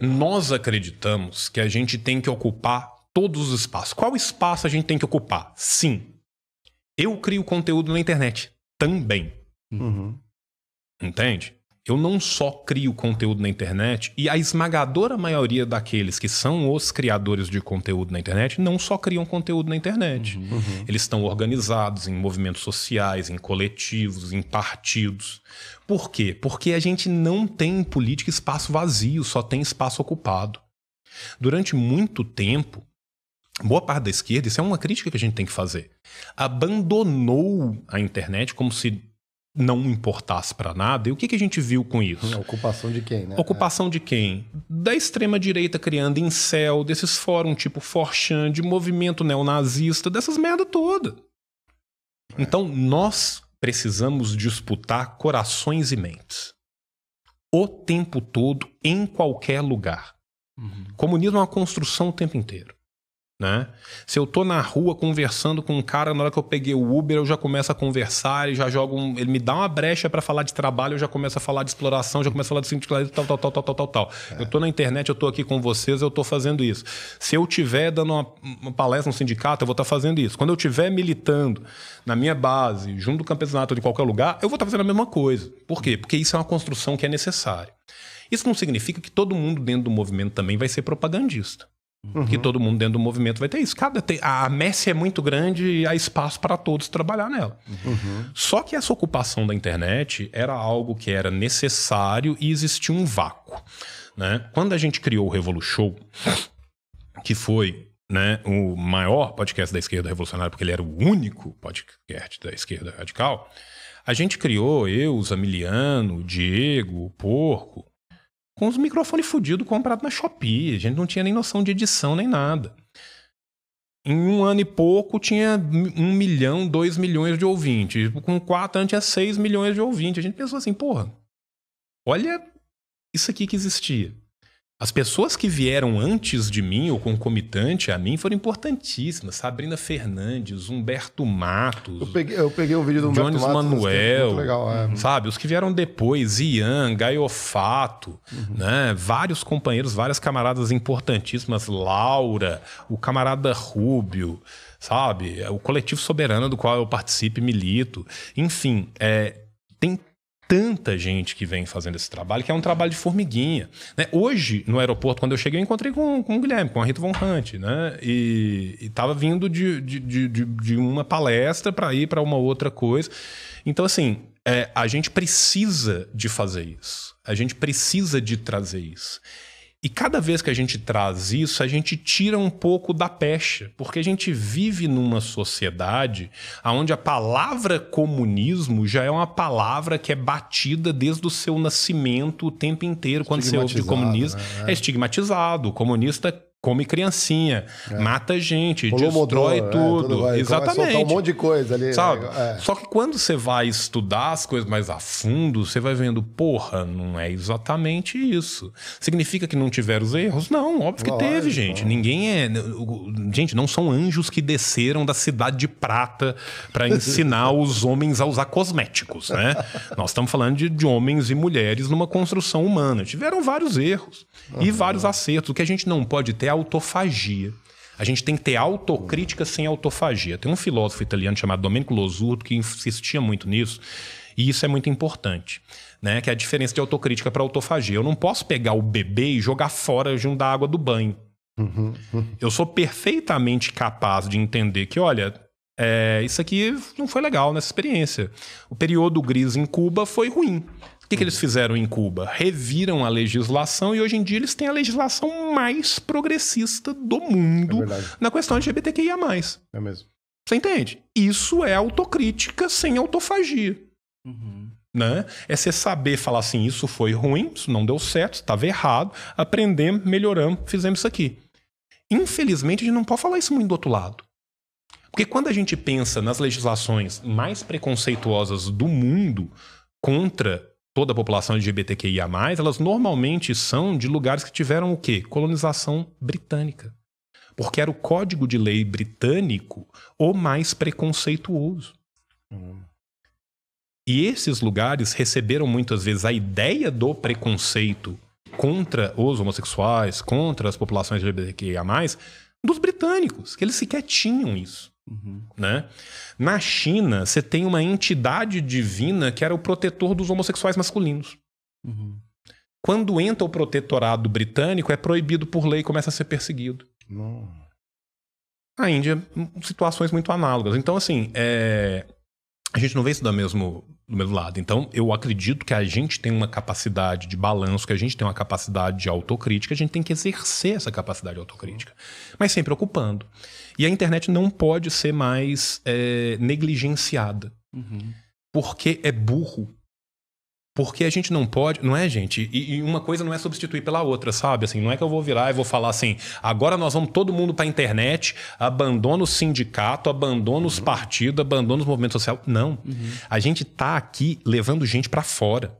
Nós acreditamos que a gente tem que ocupar todos os espaços. Qual espaço a gente tem que ocupar? Sim. Eu crio conteúdo na internet também. Uhum. Entende? Eu não só crio conteúdo na internet, e a esmagadora maioria daqueles que são os criadores de conteúdo na internet não só criam conteúdo na internet. Uhum. Eles estão organizados em movimentos sociais, em coletivos, em partidos. Por quê? Porque a gente não tem em política espaço vazio, só tem espaço ocupado. Durante muito tempo, boa parte da esquerda, isso é uma crítica que a gente tem que fazer, abandonou a internet como se não importasse para nada. E o que a gente viu com isso? A ocupação de quem, né? Ocupação de quem? Da extrema-direita criando incel, desses fóruns tipo 4chan, de movimento neonazista, dessas merda toda. Então, nós precisamos disputar corações e mentes. O tempo todo, em qualquer lugar. Comunismo é uma construção o tempo inteiro. Né? Se eu tô na rua conversando com um cara, na hora que eu peguei o Uber, eu já começo a conversar, ele já joga ele me dá uma brecha para falar de trabalho, eu já começo a falar de exploração, já começo a falar de sindicalismo, tal. Eu tô na internet, eu tô aqui com vocês, eu tô fazendo isso. Se eu tiver dando uma palestra no sindicato, eu vou estar fazendo isso. Quando eu estiver militando na minha base, junto do campeonato de qualquer lugar, eu vou estar fazendo a mesma coisa. Por quê? Porque isso é uma construção que é necessária. Isso não significa que todo mundo dentro do movimento também vai ser propagandista. Que todo mundo dentro do movimento vai ter isso. A messe é muito grande e há espaço para todos trabalhar nela. Só que essa ocupação da internet era algo que era necessário e existia um vácuo. Né? Quando a gente criou o Revolution, que foi, né, o maior podcast da esquerda revolucionária, porque ele era o único podcast da esquerda radical, a gente criou, eu, o Zamiliano, o Diego, o Porco, com os microfones fudidos comprados na Shopee. A gente não tinha nem noção de edição nem nada. Em 1 ano e pouco tinha 1 milhão, 2 milhões de ouvintes. Com 4 anos tinha 6 milhões de ouvintes. A gente pensou assim, porra, olha isso aqui que existia. As pessoas que vieram antes de mim, ou concomitante a mim, foram importantíssimas. Sabrina Fernandes, Humberto Matos. Eu peguei um vídeo do Humberto Jones Matos. Manuel, Muito legal, sabe? Os que vieram depois, Ian, Gaiofato, né? Vários companheiros, várias camaradas importantíssimas, Laura, o camarada Rúbio, sabe? O Coletivo Soberano, do qual eu participo e milito. Enfim, tem tanta gente que vem fazendo esse trabalho, que é um trabalho de formiguinha. Né? Hoje, no aeroporto, quando eu cheguei, eu encontrei com o Guilherme, com a Rita Von Hunt, né? E estava vindo de uma palestra para ir para uma outra coisa. Então, assim, a gente precisa de fazer isso. A gente precisa de trazer isso. E cada vez que a gente traz isso, a gente tira um pouco da pecha, porque a gente vive numa sociedade onde a palavra comunismo já é uma palavra que é batida desde o seu nascimento o tempo inteiro. Quando você ouve de comunismo, né? É estigmatizado. O comunista come criancinha, mata gente, destrói tudo. Exatamente. Um monte de coisa ali. Sabe? Só que quando você vai estudar as coisas mais a fundo, você vai vendo, porra, não é exatamente isso. Significa que não tiveram os erros? Não, óbvio que teve, gente. Ninguém Gente, não são anjos que desceram da cidade de prata para ensinar os homens a usar cosméticos, né? Nós estamos falando de homens e mulheres numa construção humana. Tiveram vários erros e vários acertos. O que a gente não pode ter é autofagia. A gente tem que ter autocrítica sem autofagia. Tem um filósofo italiano chamado Domenico Losurdo que insistia muito nisso, e isso é muito importante, né? Que é a diferença de autocrítica para autofagia. Eu não posso pegar o bebê e jogar fora junto da água do banho. Eu sou perfeitamente capaz de entender que, olha, isso aqui não foi legal nessa experiência. O período gris em Cuba foi ruim. O que eles fizeram em Cuba? Reviram a legislação e hoje em dia eles têm a legislação mais progressista do mundo na questão LGBTQIA+. É mesmo. Você entende? Isso é autocrítica sem autofagia. Né? É você saber falar assim, isso foi ruim, isso não deu certo, estava errado, aprendemos, melhoramos, fizemos isso aqui. Infelizmente, a gente não pode falar isso muito do outro lado. Porque quando a gente pensa nas legislações mais preconceituosas do mundo contra toda a população LGBTQIA+, elas normalmente são de lugares que tiveram o quê? Colonização britânica. Porque era o código de lei britânico o mais preconceituoso. E esses lugares receberam muitas vezes a ideia do preconceito contra os homossexuais, contra as populações LGBTQIA+, dos britânicos, que eles sequer tinham isso. Né? Na China, você tem uma entidade divina que era o protetor dos homossexuais masculinos. Quando entra o protetorado britânico, é proibido por lei e começa a ser perseguido. A Índia, situações muito análogas. Então, assim, a gente não vê isso do mesmo lado. Então, eu acredito que a gente tem uma capacidade de balanço, que a gente tem uma capacidade de autocrítica, a gente tem que exercer essa capacidade de autocrítica, mas sempre ocupando. E a internet não pode ser mais negligenciada, porque é burro. Porque a gente não pode... Não é, gente? E uma coisa não é substituir pela outra, sabe? Assim, não é que eu vou virar e vou falar assim, agora nós vamos todo mundo pra internet, abandona o sindicato, abandona os partidos, abandona os movimentos sociais. Não. A gente tá aqui levando gente pra fora.